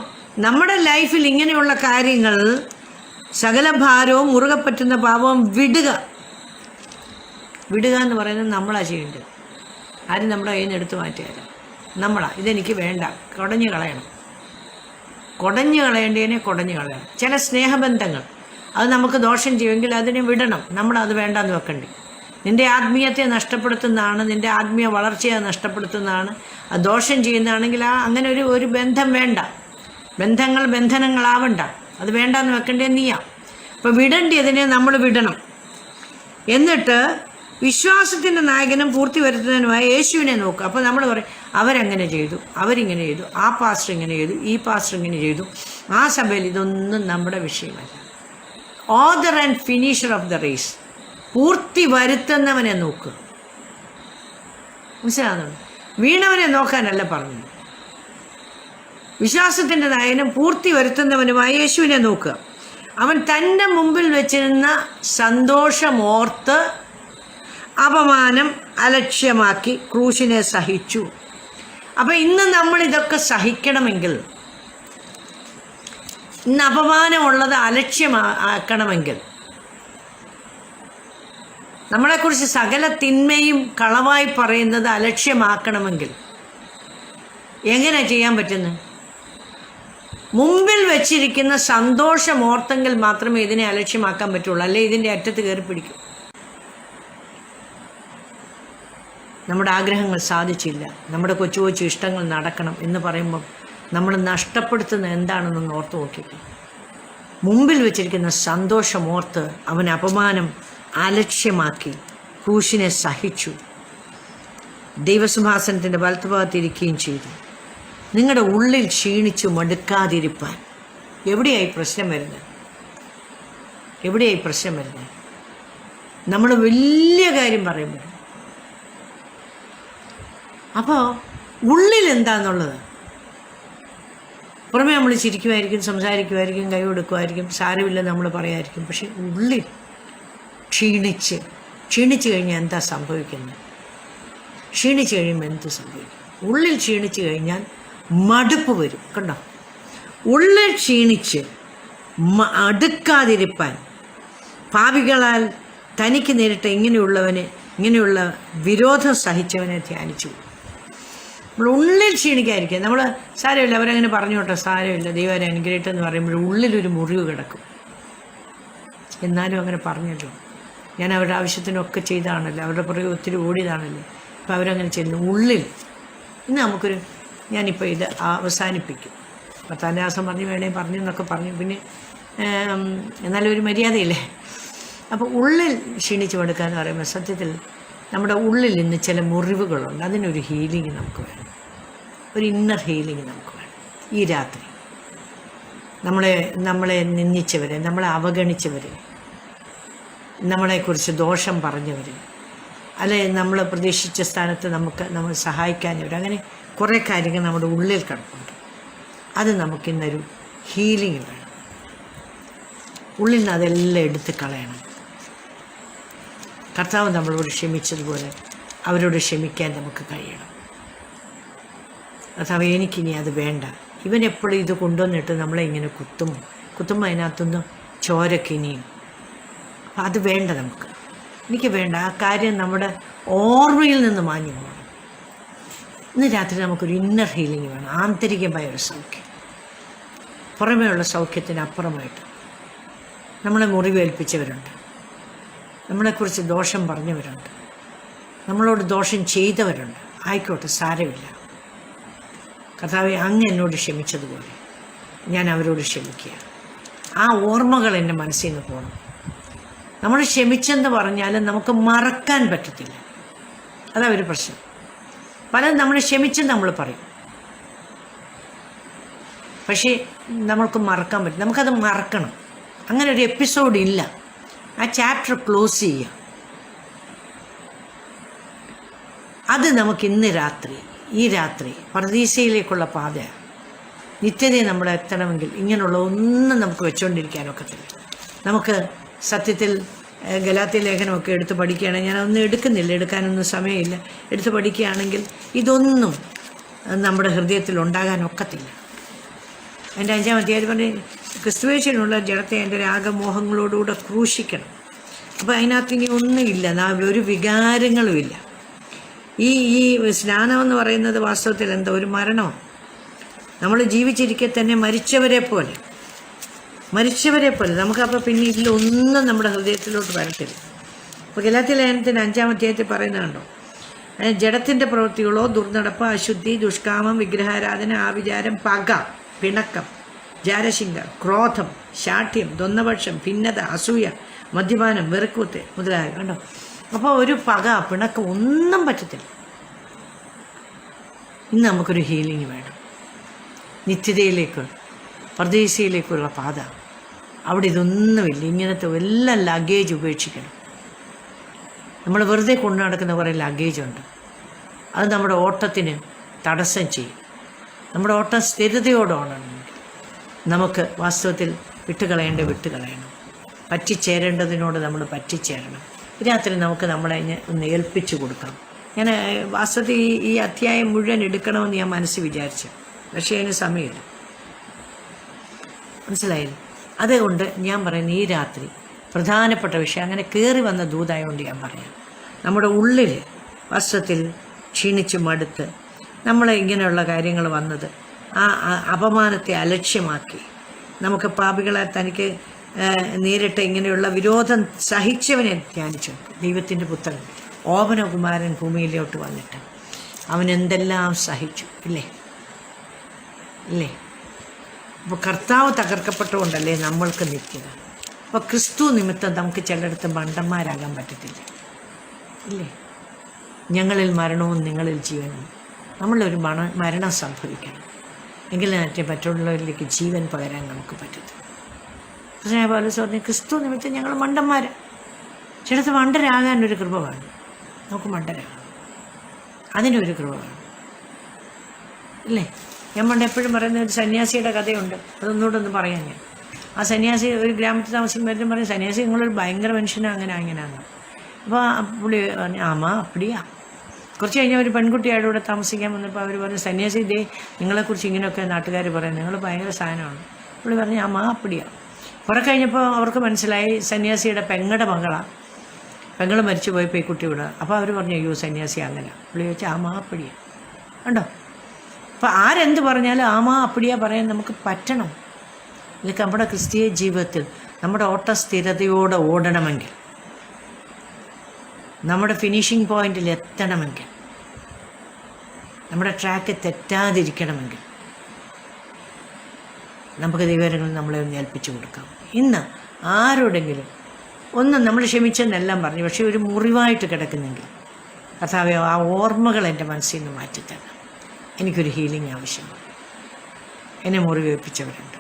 നമ്മുടെ ലൈഫിൽ ഇങ്ങനെയുള്ള കാര്യങ്ങൾ, സകല ഭാരവും മുറുകെ പറ്റുന്ന പാപവും വിടുക എന്ന് പറയുന്നത് നമ്മളാണ് ചെയ്യേണ്ടത്. ആരും നമ്മുടെ കയ്യിൽ നിന്ന് എടുത്തു മാറ്റിയാലും ഇതെനിക്ക് വേണ്ട, കുടഞ്ഞു കളയണം. കുടഞ്ഞു കളയണം. ചില സ്നേഹബന്ധങ്ങൾ അത് നമുക്ക് ദോഷം ചെയ്യുമെങ്കിൽ അതിനെ വിടണം. നമ്മളത് വേണ്ടാന്ന് വെക്കണ്ടേ. നിൻ്റെ ആത്മീയത്തെ നഷ്ടപ്പെടുത്തുന്നതാണ്, നിൻ്റെ ആത്മീയ വളർച്ചയെ നഷ്ടപ്പെടുത്തുന്നതാണ്, അത് ദോഷം ചെയ്യുന്നതാണെങ്കിൽ അങ്ങനെ ഒരു ബന്ധം വേണ്ട. ബന്ധനങ്ങളാവണ്ട, അത് വേണ്ടാന്ന് വെക്കേണ്ടത് നീയാ. അപ്പോൾ വിടേണ്ടതിനെ നമ്മൾ വിടണം. എന്നിട്ട് വിശ്വാസത്തിൻ്റെ നായകനും പൂർത്തി വരുത്തുന്നതിനുമായി യേശുവിനെ നോക്കുക. അപ്പോൾ നമ്മൾ പറയും അവരങ്ങനെ ചെയ്തു, അവരിങ്ങനെ ചെയ്തു, ആ പാസ്റ്റർ ഇങ്ങനെ ചെയ്തു, ഈ പാസ്റ്റർ ഇങ്ങനെ ചെയ്തു, ആ സഭയിൽ. ഇതൊന്നും നമ്മുടെ വിഷയമല്ല. Author and finisher of the race, പൂർത്തി വരുത്തുന്നവനെ നോക്കുക. മനസ്സിലാകുന്നുണ്ട്? വീണവനെ നോക്കാനല്ല പറഞ്ഞത്. വിശ്വാസത്തിൻ്റെ നായകനും പൂർത്തി വരുത്തുന്നവനുമായ യേശുവിനെ നോക്കുക. അവൻ തൻ്റെ മുമ്പിൽ വെച്ചിരുന്ന സന്തോഷമോർത്ത് അപമാനം അലക്ഷ്യമാക്കി ക്രൂശിനെ സഹിച്ചു. അപ്പം ഇന്ന് നമ്മൾ ഇതൊക്കെ സഹിക്കണമെങ്കിൽ, ഇന്ന് അപമാനമുള്ളത് അലക്ഷ്യമാക്കണമെങ്കിൽ, നമ്മളെക്കുറിച്ച് സകല തിന്മയും കളവായി പറയുന്നത് അലക്ഷ്യമാക്കണമെങ്കിൽ എങ്ങനെ ചെയ്യാൻ പറ്റുന്നത്? മുമ്പിൽ വെച്ചിരിക്കുന്ന സന്തോഷമോർത്തെങ്കിൽ മാത്രമേ ഇതിനെ അലക്ഷ്യമാക്കാൻ പറ്റുള്ളൂ. അല്ലെ ഇതിൻ്റെ അറ്റത്ത് കയറി പിടിക്കും. നമ്മുടെ ആഗ്രഹങ്ങൾ സാധിച്ചില്ല, നമ്മുടെ കൊച്ചു കൊച്ചു ഇഷ്ടങ്ങൾ നടക്കണം എന്ന് പറയുമ്പം നമ്മൾ നഷ്ടപ്പെടുത്തുന്ന എന്താണെന്നൊന്ന് ഓർത്ത് നോക്കിക്കും. മുമ്പിൽ വെച്ചിരിക്കുന്ന സന്തോഷമോർത്ത് അവൻ അപമാനം അലക്ഷ്യമാക്കി ക്രൂശിനെ സഹിച്ചു, ദൈവസിംഹാസനത്തിൻ്റെ വലത്തുഭാഗത്തിരിക്കുകയും ചെയ്തു. നിങ്ങളുടെ ഉള്ളിൽ ക്ഷീണിച്ചു മടുക്കാതിരിപ്പാൻ. എവിടെയായി പ്രശ്നം വരുന്നത്? നമ്മൾ വലിയ കാര്യം പറയുമ്പോൾ അപ്പോൾ ഉള്ളിൽ എന്താണെന്നുള്ളത്, പുറമേ നമ്മൾ ചിരിക്കുമായിരിക്കും, സംസാരിക്കുമായിരിക്കും, കൈ കൊടുക്കുമായിരിക്കും, സാരമില്ല നമ്മൾ പറയായിരിക്കും. പക്ഷെ ഉള്ളിൽ ക്ഷീണിച്ച് കഴിഞ്ഞാൽ എന്താ സംഭവിക്കുന്നത്? ക്ഷീണിച്ച് കഴിയുമ്പോൾ എന്ത് സംഭവിക്കും? ഉള്ളിൽ ക്ഷീണിച്ച് കഴിഞ്ഞാൽ മടുപ്പ് വരും. കണ്ടോ? ഉള്ളിൽ ക്ഷീണിച്ച് അടുക്കാതിരിപ്പാൻ പാപികളാൽ തനിക്ക് നേരിട്ട ഇങ്ങനെയുള്ള വിരോധം സഹിച്ചവനെ ധ്യാനിച്ചു. നമ്മൾ ഉള്ളിൽ ക്ഷീണിക്കാതിരിക്കുക. നമ്മൾ സാരമില്ല, അവരങ്ങനെ പറഞ്ഞോട്ടെ, സാരമില്ല, ദൈവം അനുഗ്രഹിച്ചെന്ന് പറയുമ്പോൾ ഉള്ളിലൊരു മുറിവ് കിടക്കും. എന്നാലും അങ്ങനെ പറഞ്ഞല്ലോ, ഞാൻ അവരുടെ ആവശ്യത്തിനൊക്കെ ചെയ്താണല്ലോ, അവരുടെ പുറകെ ഒത്തിരി ഓടിയതാണല്ലോ, അപ്പോൾ അവരങ്ങനെ ചെയ്യുന്നു. ഉള്ളിൽ ഇന്ന് ഞാനിപ്പോൾ ഇത് അവസാനിപ്പിക്കും. 10-ാം ദിവസം പറഞ്ഞു എന്നൊക്കെ പറഞ്ഞു, പിന്നെ എന്നാലും ഒരു മര്യാദയില്ലേ. അപ്പോൾ ഉള്ളിൽ ക്ഷീണിച്ച് കൊടുക്കുക എന്ന് പറയുമ്പോൾ സത്യത്തിൽ നമ്മുടെ ഉള്ളിൽ ഇന്ന് ചില മുറിവുകളുണ്ട്. അതിനൊരു ഹീലിംഗ് നമുക്ക് വേണം, ഒരു ഇന്നർ ഹീലിംഗ് നമുക്ക് വേണം. ഈ രാത്രി നമ്മളെ നിന്ദിച്ചവരെ, നമ്മളെ അവഗണിച്ചവരെ, നമ്മളെക്കുറിച്ച് ദോഷം പറഞ്ഞവർ, അല്ലെ നമ്മൾ പ്രതീക്ഷിച്ച സ്ഥാനത്ത് നമ്മൾ സഹായിക്കാനവർ, അങ്ങനെ കുറേ കാര്യങ്ങൾ നമ്മുടെ ഉള്ളിൽ കിടപ്പുണ്ട്. അത് നമുക്കിന്നൊരു ഹീലിംഗ് വേണം. ഉള്ളിൽ നിന്ന് അതെല്ലാം എടുത്ത് കളയണം. കർത്താവ് നമ്മളോട് ക്ഷമിച്ചതുപോലെ അവരോട് ക്ഷമിക്കാൻ നമുക്ക് കഴിയണം. കർത്താവ് എനിക്കിനി അത് വേണ്ട. ഇവനെപ്പോഴും ഇത് കൊണ്ടുവന്നിട്ട് നമ്മളെ ഇങ്ങനെ കുത്തുമ്പോൾ അതിനകത്തുനിന്ന് ചോരക്ക് ഇനിയും അത് വേണ്ട. എനിക്ക് വേണ്ട. ആ കാര്യം നമ്മുടെ ഓർമ്മയിൽ നിന്ന് മാഞ്ഞു പോകണം. ഇന്ന് രാത്രി നമുക്കൊരു ഇന്നർ ഹീലിംഗ് വേണം, ആന്തരികമായ ഒരു സൗഖ്യം. പുറമേയുള്ള സൗഖ്യത്തിന് അപ്പുറമായിട്ട് നമ്മളെ മുറിവേൽപ്പിച്ചവരുണ്ട്, നമ്മളെക്കുറിച്ച് ദോഷം പറഞ്ഞവരുണ്ട്, നമ്മളോട് ദോഷം ചെയ്തവരുണ്ട്. ആയിക്കോട്ടെ, സാരമില്ല. കർത്താവേ, അങ്ങ് എന്നോട് ക്ഷമിച്ചതുപോലെ ഞാൻ അവരോട് ക്ഷമിക്കുക. ആ ഓർമ്മകൾ എൻ്റെ മനസ്സിൽ നിന്ന് പോകണം. നമ്മൾ ക്ഷമിച്ചെന്ന് പറഞ്ഞാലും നമുക്ക് മറക്കാൻ പറ്റത്തില്ല. അതാ ഒരു പ്രശ്നം. പലതും നമ്മൾ ക്ഷമിച്ചെന്ന് നമ്മൾ പറയും, പക്ഷേ നമ്മൾക്ക് മറക്കാൻ പറ്റും. നമുക്കത് മറക്കണം. അങ്ങനെ ഒരു എപ്പിസോഡ് ഇല്ല. ആ ചാപ്റ്റർ ക്ലോസ് ചെയ്യുക. അത് നമുക്ക് ഇന്ന് രാത്രി, ഈ രാത്രി പർദീസയിലേക്കുള്ള പാത, നിത്യതയെ നമ്മൾ എത്തണമെങ്കിൽ ഇങ്ങനെയുള്ള ഒന്നും നമുക്ക് വെച്ചുകൊണ്ടിരിക്കാനൊക്കത്തില്ല. നമുക്ക് സത്യത്തിൽ ഗലാത്യ ലേഖനമൊക്കെ എടുത്ത് പഠിക്കുകയാണെങ്കിൽ, ഞാനൊന്നും എടുക്കുന്നില്ല, എടുക്കാനൊന്നും സമയമില്ല, എടുത്ത് പഠിക്കുകയാണെങ്കിൽ ഇതൊന്നും നമ്മുടെ ഹൃദയത്തിൽ ഉണ്ടാകാനൊക്കത്തില്ല. എൻ്റെ 5-ാം അധ്യായം പറഞ്ഞ് ക്രിസ്തുവേശനുള്ള ജഡത്തെ എൻ്റെ രാഗമോഹങ്ങളോടുകൂടെ ക്രൂശിക്കണം. അപ്പോൾ അതിനകത്ത് ഇനി ഒന്നുമില്ല, ഒരു വികാരങ്ങളുമില്ല. ഈ സ്നാനം എന്ന് പറയുന്നത് വാസ്തവത്തിൽ എന്താ, ഒരു മരണമാണ്. നമ്മൾ ജീവിച്ചിരിക്കെ തന്നെ മരിച്ചവരെ പോലെ നമുക്കപ്പോൾ പിന്നെ ഇതിലൊന്നും നമ്മുടെ ഹൃദയത്തിലോട്ട് വരത്തില്ല. അപ്പോൾ ഗലാത്യ ലേഖനത്തിൻ്റെ 5-ാം അധ്യായത്തിൽ പറയുന്നുണ്ടോ, ജഡത്തിൻ്റെ പ്രവൃത്തികളോ ദുർനടപ്പ്, അശുദ്ധി, ദുഷ്കാമം, വിഗ്രഹാരാധന, ആവിചാരം, പക, പിണക്കം, ജാരശിങ്ക, ക്രോധം, ശാഠ്യം, ദ്വന്ദ്വപക്ഷം, ഭിന്നത, അസൂയ, മദ്യപാനം, വെറുക്കൂത്ത് മുതലായ. കണ്ടോ? അപ്പോൾ ഒരു പക, പിണക്കം ഒന്നും പറ്റത്തില്ല. ഇന്ന് നമുക്കൊരു ഹീലിംഗ് വേണം. നിത്യതയിലേക്ക്, പർദീസയിലേക്കുള്ള പാത. അവിടെ ഇതൊന്നുമില്ല. ഇങ്ങനത്തെ എല്ലാ ലഗേജ് ഉപേക്ഷിക്കണം. നമ്മൾ വെറുതെ കൊണ്ടു നടക്കുന്ന കുറേ ലഗേജുണ്ട്. അത് നമ്മുടെ ഓട്ടത്തിന് തടസ്സം ചെയ്യും. നമ്മുടെ ഓട്ടം സ്ഥിരതയോടാണെങ്കിൽ നമുക്ക് വാസ്തവത്തിൽ വിട്ടുകളയണം. പറ്റിച്ചേരേണ്ടതിനോട് നമ്മൾ പറ്റിച്ചേരണം. രാത്രി നമുക്ക് നമ്മളെ ഒന്ന് ഏൽപ്പിച്ചു കൊടുക്കണം. ഞാൻ വാസ്തവത്തിൽ ഈ അധ്യായം മുഴുവൻ എടുക്കണമെന്ന് ഞാൻ മനസ്സിൽ വിചാരിച്ചു, പക്ഷേ അതിന് സമയമില്ല. മനസ്സിലായില്ല? അതുകൊണ്ട് ഞാൻ പറയുന്നത് ഈ രാത്രി പ്രധാനപ്പെട്ട വിഷയം, അങ്ങനെ കയറി വന്ന ദൂതായതുകൊണ്ട് ഞാൻ പറയാം, നമ്മുടെ ഉള്ളിൽ വാസ്തവത്തിൽ ക്ഷീണിച്ച് മടുത്ത് നമ്മൾ ഇങ്ങനെയുള്ള കാര്യങ്ങൾ വന്നത്, ആ അപമാനത്തെ അലക്ഷ്യമാക്കി നമുക്ക് പാപികളെ തനിക്ക് നേരിട്ട് ഇങ്ങനെയുള്ള വിരോധം സഹിച്ചവനെ ധ്യാനിച്ചു. ദൈവത്തിൻ്റെ പുത്രൻ ഓപനകുമാരൻ ഭൂമിയിലോട്ട് വന്നിട്ട് അവൻ എന്തെല്ലാം സഹിച്ചു, ഇല്ലേ? അപ്പോൾ കർത്താവ് തകർക്കപ്പെട്ടുകൊണ്ടല്ലേ നമ്മൾക്ക് നിത്യത. അപ്പോൾ ക്രിസ്തു നിമിത്തം നമുക്ക് ചിലയിടത്ത് മണ്ടന്മാരാകാൻ പറ്റത്തില്ല, ഇല്ലേ? ഞങ്ങളിൽ മരണവും നിങ്ങളിൽ ജീവനും. നമ്മളൊരു മരണം സംഭവിക്കണം, എങ്കിലും മറ്റുള്ളവരിലേക്ക് ജീവൻ പകരാൻ നമുക്ക് പറ്റത്തില്ല. പക്ഷേ പൗലോസ് പറഞ്ഞു, ക്രിസ്തു നിമിത്തം ഞങ്ങൾ മണ്ടന്മാർ. ചിലത്ത് മണ്ടരാകാനൊരു കൃപ വേണം. നമുക്ക് മണ്ടരാകാം, അതിനൊരു കൃപ വേണം, ഇല്ലേ? ഞാൻ പണ്ട് എപ്പോഴും പറയുന്ന ഒരു സന്യാസിയുടെ കഥയുണ്ട്. അതൊന്നുകൂടെ ഒന്ന് പറയാൻ ഞാൻ. ആ സന്യാസി ഒരു ഗ്രാമത്തിൽ താമസിക്കുമ്പോഴത്തേക്കും പറയും, സന്യാസി നിങ്ങളൊരു ഭയങ്കര മനുഷ്യനാണ്, അങ്ങനെയാണെന്ന്. അപ്പോൾ പുള്ളി പറഞ്ഞു, ആമാ അപ്പടിയാ. കുറച്ച് കഴിഞ്ഞാൽ ഒരു പെൺകുട്ടിയുടെ കൂടെ താമസിക്കാൻ വന്നപ്പോൾ അവർ പറഞ്ഞു, സന്യാസി ഇതേ നിങ്ങളെക്കുറിച്ച് ഇങ്ങനെയൊക്കെ നാട്ടുകാർ പറയുന്നത്, നിങ്ങൾ ഭയങ്കര സാധനമാണ്. പുള്ളി പറഞ്ഞു, ആമാ അപ്പടിയാ. കുറെ കഴിഞ്ഞപ്പോൾ അവർക്ക് മനസ്സിലായി സന്യാസിയുടെ പെങ്ങളുടെ മകളാണ്, പെങ്ങൾ മരിച്ചു പോയപ്പോൾ ഈ കുട്ടി വിടുക. അപ്പോൾ അവർ പറഞ്ഞു, അയ്യോ സന്യാസി അങ്ങനെ. പുള്ളി ചോദിച്ചാൽ ആമാ അപ്പടിയാ. കണ്ടോ? അപ്പോൾ ആരെന്ത് പറഞ്ഞാലും ആമാ അപ്പടിയാ പറയാൻ നമുക്ക് പറ്റണം. ഇതൊക്കെ നമ്മുടെ ക്രിസ്തീയ ജീവിതത്തിൽ നമ്മുടെ ഓട്ട സ്ഥിരതയോടെ ഓടണമെങ്കിൽ, നമ്മുടെ ഫിനിഷിംഗ് പോയിന്റിൽ എത്തണമെങ്കിൽ, നമ്മുടെ ട്രാക്ക് തെറ്റാതിരിക്കണമെങ്കിൽ നമുക്ക് ദൈവങ്ങൾ നമ്മളെ ഒന്ന് ഏൽപ്പിച്ചു കൊടുക്കാം. ഇന്ന് ആരോടെങ്കിലും ഒന്ന് നമ്മൾ ക്ഷമിച്ചെന്നെല്ലാം പറഞ്ഞു, പക്ഷേ ഒരു മുറിവായിട്ട് കിടക്കുന്നെങ്കിൽ കർത്താവേ ആ ഓർമ്മകൾ എൻ്റെ മനസ്സിൽ നിന്ന് മാറ്റിത്തരണം. എനിക്കൊരു ഹീലിംഗ് ആവശ്യമാണ്. എന്നെ മുറിവേൽപ്പിച്ചവരുണ്ട്,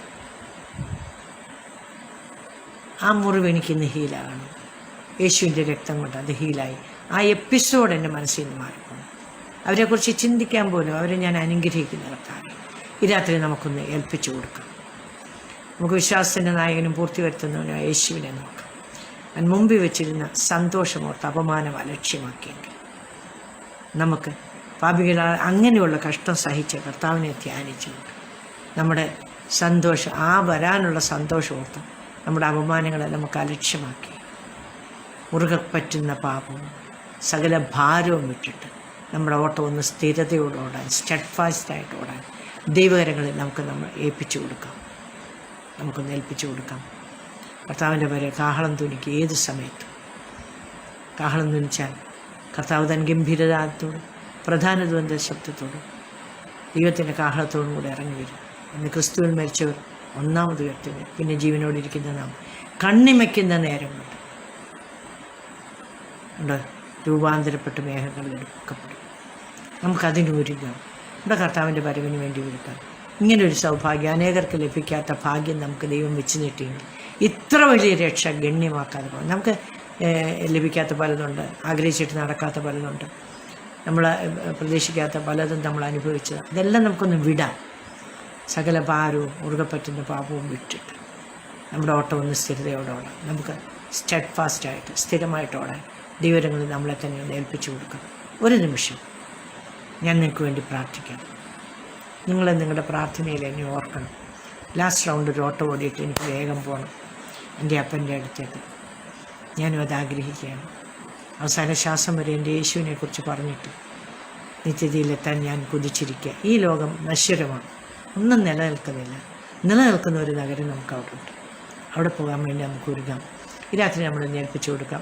ആ മുറിവ് എനിക്കിന്ന് ഹീലാകണം. യേശുവിൻ്റെ രക്തം കൊണ്ട് അത് ഹീലായി. ആ എപ്പിസോഡ് എൻ്റെ മനസ്സിൽ നിന്ന് മാറിപ്പോകും. അവരെക്കുറിച്ച് ചിന്തിക്കാൻ പോലും അവരെ ഞാൻ അനുഗ്രഹിക്കുന്ന കർത്താവേ, ഈ രാത്രി നമുക്കൊന്ന് ഏൽപ്പിച്ചു കൊടുക്കാം. നമുക്ക് വിശ്വാസത്തിൻ്റെ നായകനും പൂർത്തി വരുത്തുന്നവനും യേശുവിനെ നോക്കാം. ഞാൻ മുമ്പിൽ വെച്ചിരുന്ന സന്തോഷമോർത്ത് അപമാനം അലക്ഷ്യമാക്കിയെങ്കിൽ നമുക്ക് പാപികളാൽ അങ്ങനെയുള്ള കഷ്ടം സഹിച്ച കർത്താവിനെ ധ്യാനിച്ചുകൊണ്ട് നമ്മുടെ സന്തോഷം, ആ വരാനുള്ള സന്തോഷമോർത്ത് നമ്മുടെ അപമാനങ്ങളെ നമുക്ക് അലക്ഷ്യമാക്കി മുറുകെ പറ്റുന്ന പാപവും സകല ഭാരവും വിട്ടിട്ട് നമ്മുടെ ഓട്ടം ഒന്ന് സ്ഥിരതയോടെ ഓടാൻ, സ്റ്റഡ്ഫാസ്റ്റായിട്ട് ഓടാൻ ദൈവകരങ്ങളിൽ നമുക്ക് നമ്മൾ ഏൽപ്പിച്ചു കൊടുക്കാം. നമുക്കൊന്ന് ഏൽപ്പിച്ചു കൊടുക്കാം. കർത്താവിൻ്റെ പേരെ കാഹളം തുനിക്ക് ഏത് സമയത്തും കാഹളം തുനിച്ചാൽ കർത്താവ് തൻ ഗംഭീരതാത്തോടും പ്രധാന ദ്വന്ദ്വ ശബ്ദത്തോടും ദൈവത്തിൻ്റെ കാഹളത്തോടും കൂടെ ഇറങ്ങി വരും. ഇന്ന് ക്രിസ്തുവിൽ മരിച്ചവർ ഒന്നാമത് ഉയർത്തുക, പിന്നെ ജീവനോടിരിക്കുന്ന നാം കണ്ണിമയ്ക്കുന്ന നേരം കൊണ്ട് ഉണ്ട് രൂപാന്തരപ്പെട്ട് മേഘങ്ങളിൽ എടുക്കപ്പെടും. നമുക്കതിന് ഒരുങ്ങാം. നമ്മുടെ കർത്താവിൻ്റെ വരവിന് വേണ്ടി ഒരുക്കാം. ഇങ്ങനൊരു സൗഭാഗ്യം അനേകർക്ക് ലഭിക്കാത്ത ഭാഗ്യം നമുക്ക് ദൈവം വെച്ച് നീട്ടിയുണ്ട്. ഇത്ര വലിയ രക്ഷ ഗണ്യമാക്കാതെ പോകും. നമുക്ക് ലഭിക്കാത്ത പലതുണ്ട്, ആഗ്രഹിച്ചിട്ട് നടക്കാത്ത പലതുണ്ട്, നമ്മൾ പ്രതീക്ഷിക്കാത്ത പലതും നമ്മൾ അനുഭവിച്ചത്. ഇതെല്ലാം നമുക്കൊന്ന് വിടാം. സകല ഭാരവും മുറുകെ പറ്റുന്ന പാപവും വിട്ടിട്ട് നമ്മുടെ ഓട്ടം ഒന്ന് സ്ഥിരതയോടെ ഓടാം. നമുക്ക് സ്റ്റെഡ് ഫാസ്റ്റായിട്ട് സ്ഥിരമായിട്ട് ഓടാൻ ദൈവരങ്ങളിൽ നമ്മളെ തന്നെ ഒന്ന് ഏൽപ്പിച്ചു കൊടുക്കാം. ഒരു നിമിഷം ഞാൻ നിങ്ങൾക്ക് വേണ്ടി പ്രാർത്ഥിക്കാം. നിങ്ങൾ നിങ്ങളുടെ പ്രാർത്ഥനയിൽ എന്നെ ഓർക്കണം. ലാസ്റ്റ് റൗണ്ട് ഒരു ഓട്ടം ഓടിയിട്ട് എനിക്ക് വേഗം പോകണം എൻ്റെ അപ്പൻ്റെ അടുത്തേക്ക്. ഞാനും അത് ആഗ്രഹിക്കുകയാണ്. അവസാന ശ്വാസം വരെ എൻ്റെ യേശുവിനെക്കുറിച്ച് പറഞ്ഞിട്ട് നിത്യതയിലെത്താൻ ഞാൻ കുതിച്ചിരിക്കുക. ഈ ലോകം നശ്വരമാണ്, ഒന്നും നിലനിൽക്കുന്നില്ല. നിലനിൽക്കുന്ന ഒരു നഗരം നമുക്ക് അവിടെ ഉണ്ട്. അവിടെ പോകാൻ വേണ്ടി നമുക്ക് ഒരുങ്ങാം. ഈ രാത്രി നമ്മൾ ഏൽപ്പിച്ചു കൊടുക്കാം.